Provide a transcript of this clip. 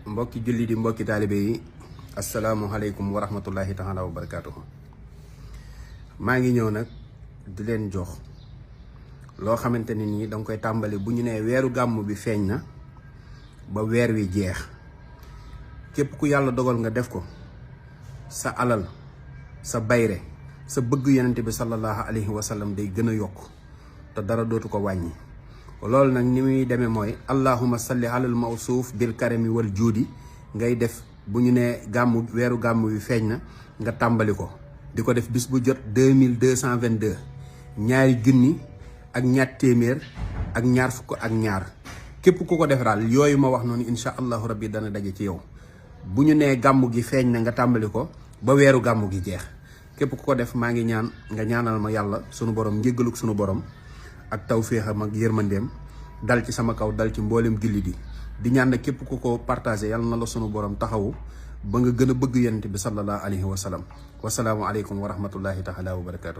mbokki julli di mbokki taalibe yi asalaamualeykum wa rahmatullahi taala wa barakaatuhu. maa ngi ñëw nag di leen jox loo xamante ne nii danga koy tàmbali bu ñu nee weeru gàmm bi feeñ na ba weer wi jeex. képp ku yàlla dogal nga def ko sa alal sa bayre sa bëgg yonent bi sallallahu alayhi wa sallam day gën a yokk te dara dootu ko wàññi. loolu nag ni muy demee mooy allahumma salli alal mawsuuf bil karami wal juudi ngay def bu ñu nee gàmm weeru gàmm bi feeñ na nga tàmbali ko di ko def bis bu jot 2222 ñaari junni ak ñaar téeméer ak ñaar fukk ak ñaar. képp ku ko def daal yooyu ma wax noonu incha allahu rabbi dana daje ci yow. bu ñu nee gàmm gi feeñ na nga tàmbali ko ba weeru gàmm gi jeex. képp ku ko def maa ngi ñaan nga ñaanal ma yàlla sunu borom njéggaluk sunu borom ak tawféexam ak yërmandeem dal ci sama kaw dal ci mboolem jullit yi di ñaan na képp ku ko partagé yàlla na la sunu borom taxawu ba nga gën a bëgg yonent bi sallallahu alayhi wa sallam. wasalaamu aleykum wa rahmatullahi taala wa barakatuhu.